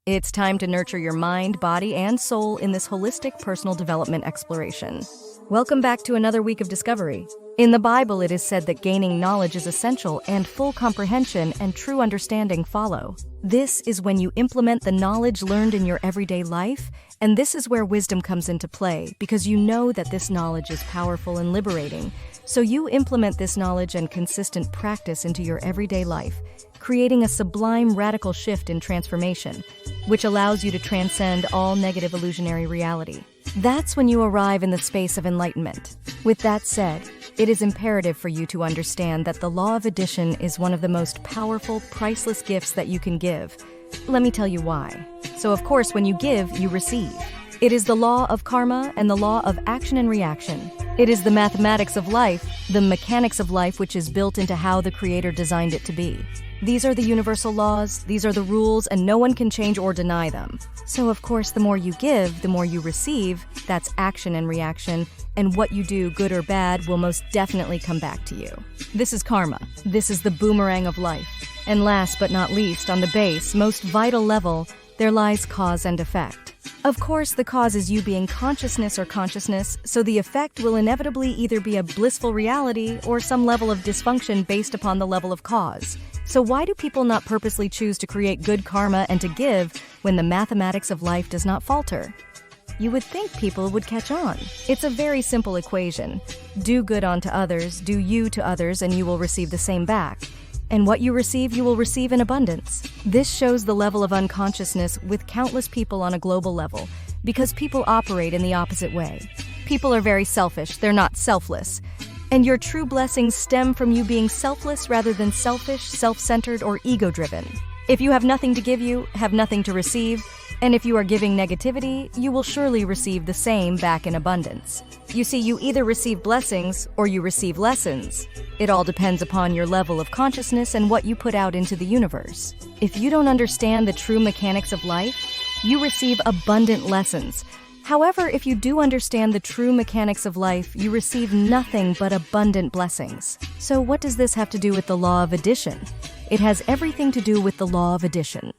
It's time to nurture your mind, body, and soul in this holistic personal development exploration. Welcome back to another week of discovery. In the Bible, it is said that gaining knowledge is essential and full comprehension and true understanding follow. This is when you implement the knowledge learned in your everyday life, and this is where wisdom comes into play because you know that this knowledge is powerful and liberating. So you implement this knowledge and consistent practice into your everyday life, creating a sublime radical shift in transformation, which allows you to transcend all negative illusionary reality. That's when you arrive in the space of enlightenment. With that said, it is imperative for you to understand that the law of addition is one of the most powerful, priceless gifts that you can give. Let me tell you why. So of course, when you give, you receive. It is the law of karma and the law of action and reaction. It is the mathematics of life, the mechanics of life, which is built into how the Creator designed it to be. These are the universal laws, these are the rules, and no one can change or deny them. So of course, the more you give, the more you receive. That's action and reaction, and what you do, good or bad, will most definitely come back to you. This is karma. This is the boomerang of life. And last but not least, on the base, most vital level, there lies cause and effect. Of course, the cause is you being consciousness or consciousness, so the effect will inevitably either be a blissful reality or some level of dysfunction based upon the level of cause. So why do people not purposely choose to create good karma and to give when the mathematics of life does not falter? You would think people would catch on. It's a very simple equation. Do good unto others, do you to others, and you will receive the same back. And what you receive, you will receive in abundance. This shows the level of unconsciousness with countless people on a global level, because people operate in the opposite way. People are very selfish, they're not selfless. And your true blessings stem from you being selfless rather than selfish, self-centered, or ego-driven. If you have nothing to give, you have nothing to receive, and if you are giving negativity, you will surely receive the same back in abundance. You see, you either receive blessings or you receive lessons. It all depends upon your level of consciousness and what you put out into the universe. If you don't understand the true mechanics of life, you receive abundant lessons. However, if you do understand the true mechanics of life, you receive nothing but abundant blessings. So what does this have to do with the law of addition? It has everything to do with the law of addition.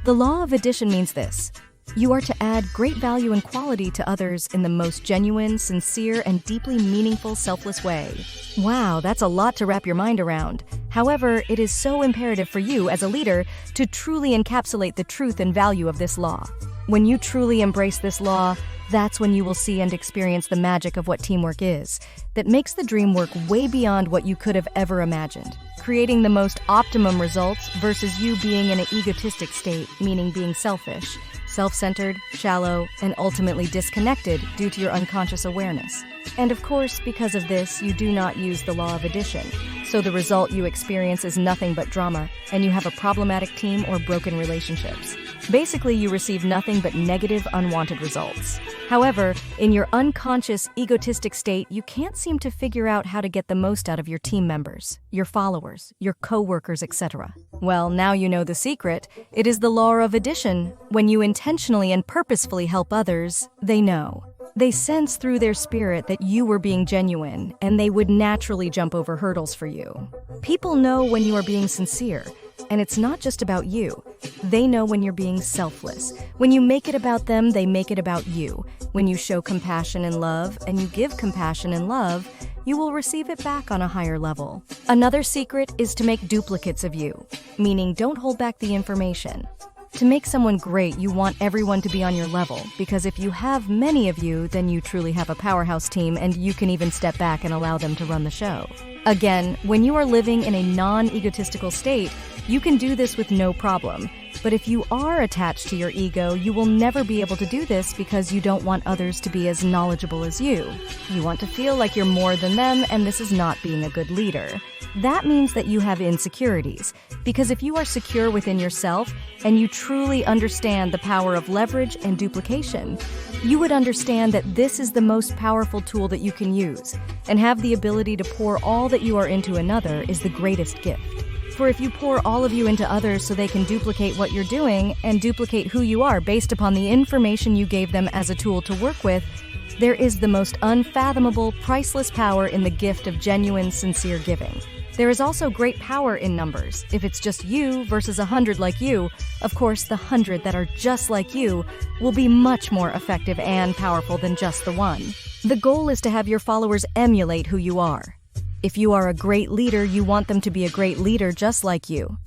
The law of addition means this. You are to add great value and quality to others in the most genuine, sincere, and deeply meaningful, selfless way. Wow, that's a lot to wrap your mind around. However, it is so imperative for you as a leader to truly encapsulate the truth and value of this law. When you truly embrace this law, that's when you will see and experience the magic of what teamwork is, that makes the dream work way beyond what you could have ever imagined, creating the most optimum results versus you being in an egotistic state, meaning being selfish, self-centered, shallow, and ultimately disconnected due to your unconscious awareness. And of course, because of this, you do not use the law of addition. So the result you experience is nothing but drama, and you have a problematic team or broken relationships. Basically, you receive nothing but negative, unwanted results. However, in your unconscious, egotistic state, you can't seem to figure out how to get the most out of your team members, your followers, your co-workers, etc. Well, now you know the secret. It is the law of addition. When you intentionally and purposefully help others, they know. They sense through their spirit that you were being genuine, and they would naturally jump over hurdles for you. People know when you are being sincere, and it's not just about you. They know when you're being selfless. When you make it about them, they make it about you. When you show compassion and love, and you give compassion and love, you will receive it back on a higher level. Another secret is to make duplicates of you, meaning don't hold back the information. To make someone great, you want everyone to be on your level, because if you have many of you, then you truly have a powerhouse team and you can even step back and allow them to run the show. Again, when you are living in a non-egotistical state, you can do this with no problem. But if you are attached to your ego, you will never be able to do this because you don't want others to be as knowledgeable as you. You want to feel like you're more than them, and this is not being a good leader. That means that you have insecurities, because if you are secure within yourself and you truly understand the power of leverage and duplication, you would understand that this is the most powerful tool that you can use, and have the ability to pour all that you are into another is the greatest gift. For if you pour all of you into others so they can duplicate what you're doing and duplicate who you are based upon the information you gave them as a tool to work with, there is the most unfathomable, priceless power in the gift of genuine, sincere giving. There is also great power in numbers. If it's just you versus 100 like you, of course, the 100 that are just like you will be much more effective and powerful than just the one. The goal is to have your followers emulate who you are. If you are a great leader, you want them to be a great leader just like you.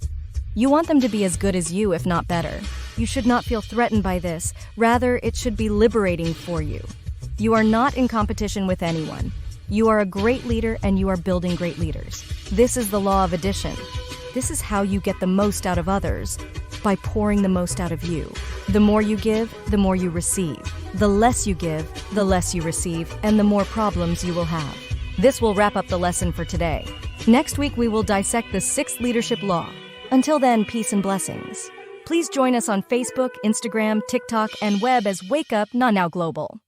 You want them to be as good as you, if not better. You should not feel threatened by this. Rather, it should be liberating for you. You are not in competition with anyone. You are a great leader and you are building great leaders. This is the law of addition. This is how you get the most out of others, by pouring the most out of you. The more you give, the more you receive. The less you give, the less you receive, and the more problems you will have. This will wrap up the lesson for today. Next week, we will dissect the 6th leadership law. Until then, peace and blessings. Please join us on Facebook, Instagram, TikTok, and web as Wake Up Not Now Global.